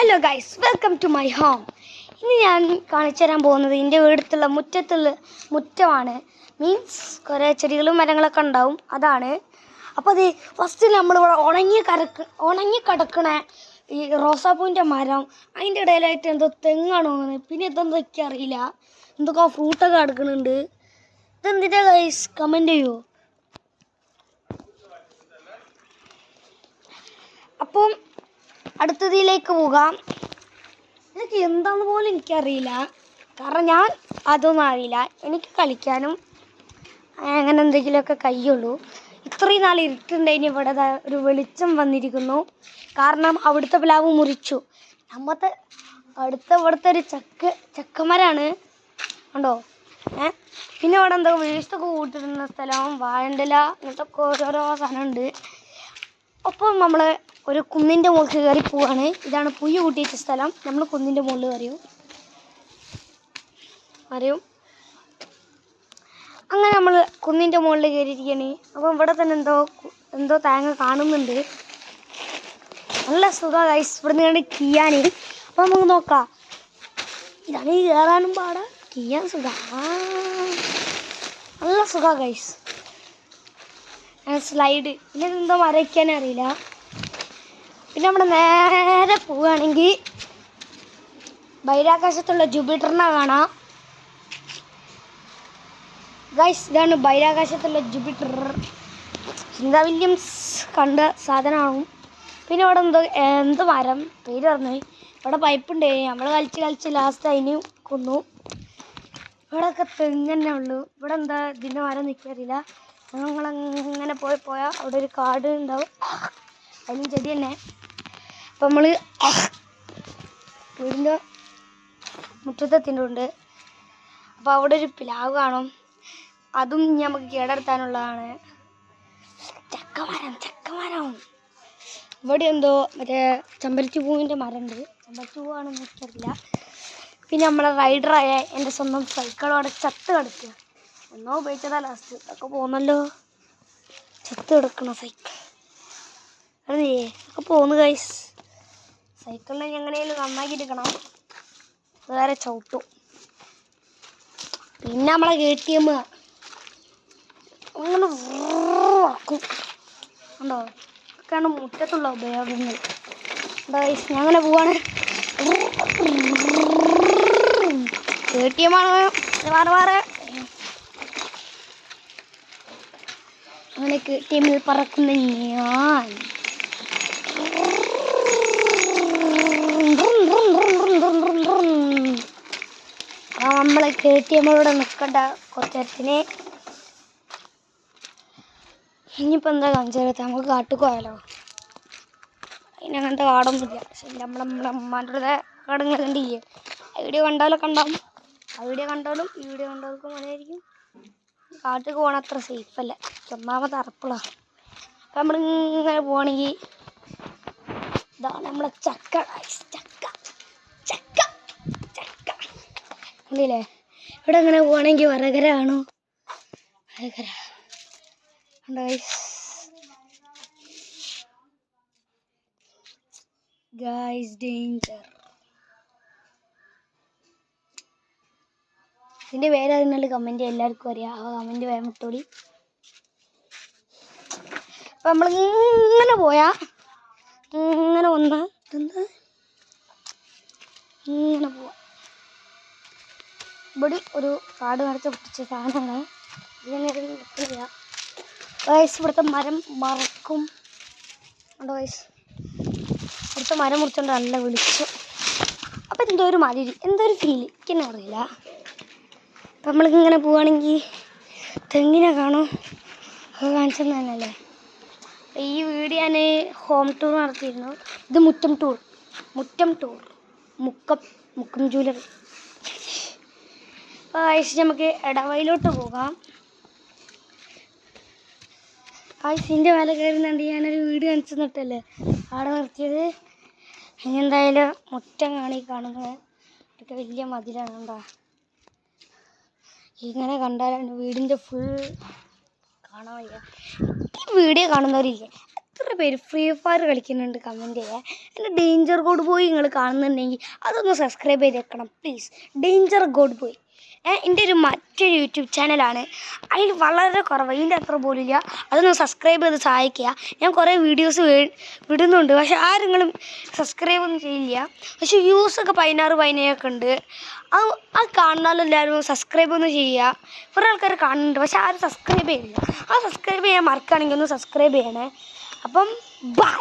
Hello guys, welcome to my home. ഇനി ഞാൻ കാണിച്ചു തരാൻ പോകുന്നത് എൻ്റെ വീടത്തുള്ള മുറ്റമാണ്. മീൻസ് കുറേ ചെടികളും മരങ്ങളൊക്കെ ഉണ്ടാവും, അതാണ്. അപ്പോൾ അത് ഫസ്റ്റ് നമ്മളിവിടെ ഉണങ്ങി കിടക്കണ ഈ റോസാപ്പൂവിൻ്റെ മരം, അതിൻ്റെ ഇടയിലായിട്ട് എന്തോ തെങ്ങാണ് തോന്നുന്നത്. പിന്നെ ഇതെന്തൊക്കെ അറിയില്ല, എന്തൊക്കെ ഫ്രൂട്ടൊക്കെ കിടക്കുന്നുണ്ട്. ഇതെന്തിൻ്റെ ഗൈസ്, കമൻറ്റ് ചെയ്യുമോ? അപ്പം അടുത്തതിലേക്ക് പോകാം. എനിക്ക് എന്താണെന്ന് പോലും എനിക്കറിയില്ല, കാരണം ഞാൻ അതൊന്നും അറിയില്ല. എനിക്ക് കളിക്കാനും അങ്ങനെ എന്തെങ്കിലുമൊക്കെ കഴിയുള്ളൂ. ഇത്രയും നാൾ ഇരുട്ടുണ്ടായിന്, ഇവിടെ ഒരു വെളിച്ചം വന്നിരിക്കുന്നു. കാരണം അവിടുത്തെ പ്ലാവ് മുറിച്ചു. ഇവിടുത്തെ ഒരു ചക്കമരാണ് ഉണ്ടോ. പിന്നെ ഇവിടെ എന്താ വേസ്റ്റൊക്കെ കൂട്ടിടുന്ന സ്ഥലം, വാഴണ്ടല, അങ്ങനത്തെ ഓരോരോ സാധനമുണ്ട്. ഒപ്പം നമ്മൾ ഒരു കുന്നിൻ്റെ മുകളിൽ കയറി പോവാണ്. ഇതാണ് പുയ്യ കൂട്ടിയിട്ട സ്ഥലം. നമ്മൾ കുന്നിൻ്റെ മുകളിൽ അറിയും. അങ്ങനെ നമ്മൾ കുന്നിൻ്റെ മുകളിൽ കയറിയിരിക്കുകയാണ്. അപ്പം ഇവിടെ തന്നെ എന്തോ തേങ്ങ കാണുന്നുണ്ട്. നല്ല സുഖമാണ് ഗൈസ് ഇവിടുന്ന് കണ്ട് കീയാൻ. അപ്പം നമുക്ക് നോക്കാം. ഇതാണ് ഈ കയറാനും പാടാ, കീയാൻ സുഖം. നല്ല സുഖമാണ് ഗൈസ്. സ്ലൈഡ്. പിന്നെ ഇതെന്തോ മരയ്ക്കാനേ അറിയില്ല. പിന്നെ നമ്മൾ നേരെ പോവുകയാണെങ്കിൽ ബഹിരാകാശത്തുള്ള ജൂപ്പിറ്ററിനെ കാണാം. ഗൈസ്, ഇതാണ് ബഹിരാകാശത്തുള്ള ജൂപ്പിറ്റർ. ചിന്താ വില്യംസ് കണ്ട സാധനമാണ്. പിന്നെ ഇവിടെ എന്ത് മരം പേര് പറഞ്ഞു. ഇവിടെ പൈപ്പുണ്ട്. നമ്മൾ കളിച്ച് ലാസ്റ്റ് അതിന് കൊന്നു. ഇവിടെയൊക്കെ തെങ്ങന്നെ ഉള്ളൂ. ഇവിടെ എന്താ ഇതിൻ്റെ മരം നിൽക്കാറില്ല. ഞങ്ങളങ്ങനെ പോയാൽ അവിടെ ഒരു കാട് ഉണ്ടാവും, അതിലും ചെടി തന്നെ. അപ്പം നമ്മൾ വീടിൻ്റെ മുറ്റത്തെത്തിയിട്ടുണ്ട്. അപ്പോൾ അവിടെ ഒരു പ്ലാവ് കാണും, അതും നമുക്ക് കേടെടുത്താനുള്ളതാണ്. ചക്കമരം. ഇവിടെ എന്തോ മറ്റേ ചെമ്പരത്തി പൂവിൻ്റെ മരമുണ്ട്. ചെമ്പരത്തി പൂവാണെന്ന് എനിക്കറിയില്ല. പിന്നെ നമ്മളെ റൈഡറായ എൻ്റെ സ്വന്തം സൈക്കിൾ അവിടെ ചത്ത് കിടക്കുക. എന്നോ ഉപയോഗിച്ചതാ ലാസ്റ്റ്, ഒക്കെ പോന്നല്ലോ. ചത്ത് കിടക്കണ സൈക്കിൾ ഒക്കെ പോന്നു ഗൈസ്. സൈക്കിളിനെ എങ്ങനെയാലും നന്നാക്കിയെടുക്കണം, വേറെ ചവിട്ടും. പിന്നെ നമ്മളെ KTM അങ്ങനെ വറക്കും ഉണ്ടോ. ഒക്കെയാണ് മുറ്റത്തുള്ള ഉപയോഗങ്ങൾ. എന്താ ഗൈസ്, ഞാൻ അങ്ങനെ പോവാണ്. KTM ആണ് വേറെ. അങ്ങനെ KTM പറക്കുന്ന ഞാൻ. നമ്മൾ KTM നിൽക്കണ്ട കുറച്ചേരത്തിന്. ഇനിയിപ്പോൾ എന്താ കാണിച്ചാൽ നമുക്ക് കാട്ടിൽ പോയാലോ. അതിനങ്ങനത്തെ കാടൊന്നുമില്ല. പക്ഷെ നമ്മളെ അമ്മാൻ്റെ കാടിങ്ങനെ കണ്ടില്ലേ. വീഡിയോ കണ്ടാലൊക്കെ ഉണ്ടാവും. ഈ വീഡിയോ കണ്ടാലും മതിയായിരിക്കും. കാട്ടിൽ പോകണ അത്ര സേഫല്ല, ഒന്നാമത് അറപ്പിളാണ്. അപ്പം നമ്മളിങ്ങനെ പോവാണെങ്കിൽ ഇതാണ് നമ്മളെ ചക്ക കണ്ടില്ലേ. ഇവിടെ അങ്ങനെ പോവാണെങ്കിൽ വറകര കാണോ. വറകര ഗൈസ്, ഡേഞ്ചർ. ഇതിൻ്റെ പേര് അതിനുള്ള കമൻറ്റ് എല്ലാവർക്കും അറിയാം. ആ കമൻറ്റ് വേഗം ഇട്ടോളി. അപ്പം നമ്മളിങ്ങനെ പോയാൽ ഇങ്ങനെ ഇങ്ങനെ പോവാം. ഇവിടെ ഒരു കാട് നിറച്ച് പൊട്ടിച്ച സാധനമാണ്. ഇതിനൊരു നിൽക്കില്ല വയസ്സ്. ഇവിടുത്തെ മരം മറക്കും ഉണ്ടോ വയസ്സ്. ഇവിടുത്തെ മരം മുറിച്ചുകൊണ്ട് നല്ല വിളിച്ചു. അപ്പം എന്തോ ഒരു ഫീൽ എനിക്കെന്നെ അറിയില്ല. അപ്പം നമ്മളിങ്ങനെ പോവുകയാണെങ്കിൽ തെങ്ങിനെ കാണും. അത് കാണിച്ചെന്ന് തന്നെയല്ലേ. ഈ വീട് ഞാൻ ഹോം ടൂർ നടത്തിയിരുന്നു. ഇത് മുറ്റം ടൂർ മുക്കം ജ്വല്ലറി. അപ്പോൾ ആഴ്ച നമുക്ക് ഇടവയിലോട്ട് പോകാം. ആഴ്ചൻ്റെ മേലെ കയറുന്നുണ്ട്. ഞാനൊരു വീട് കാണിച്ചു തന്നിട്ടല്ലേ അവിടെ നിർത്തിയത്. ഇനി എന്തായാലും മുറ്റം കാണുന്നത് ഇതൊക്കെ വലിയ മതിലാണ് കണ്ടോ. ഇങ്ങനെ കണ്ടാലാണ് വീടിൻ്റെ ഫുൾ കാണാൻ വയ്യ. ഈ വീഡിയോ കാണുന്നവരില്ലേ, എത്ര പേര് ഫ്രീ ഫയർ കളിക്കുന്നുണ്ട് കമൻറ്റ് ചെയ്യുക. എൻ്റെ ഡേഞ്ചർ ഗോഡ് ബോയ് നിങ്ങൾ കാണുന്നുണ്ടെങ്കിൽ അതൊന്ന് സബ്സ്ക്രൈബ് ചെയ്തേക്കണം പ്ലീസ്. ഡേഞ്ചർ ഗോഡ് ബോയ് എൻ്റെ മറ്റൊരു യൂട്യൂബ് ചാനലാണ്. അതിൽ വളരെ കുറവ്, ഇതിൻ്റെ അത്ര പോലും ഇല്ല. അതൊന്ന് സബ്സ്ക്രൈബ് ചെയ്ത് സഹായിക്കുക. ഞാൻ കുറേ വീഡിയോസ് വിടുന്നുണ്ട്, പക്ഷെ ആരെങ്കിലും സബ്സ്ക്രൈബ് ഒന്നും ചെയ്യില്ല. പക്ഷെ വ്യൂസൊക്കെ 16-17 ഒക്കെ ഉണ്ട്. അത് കാണുന്നാലെല്ലാവരും സബ്സ്ക്രൈബ് ഒന്ന് ചെയ്യുക. കുറേ ആൾക്കാർ കാണുന്നുണ്ട്, പക്ഷെ ആരും സബ്സ്ക്രൈബ് ചെയ്യില്ല. ആ സബ്സ്ക്രൈബ് ചെയ്യാൻ മറക്കുകയാണെങ്കിൽ ഒന്ന് സബ്സ്ക്രൈബ് ചെയ്യണേ. അപ്പം ബൈ.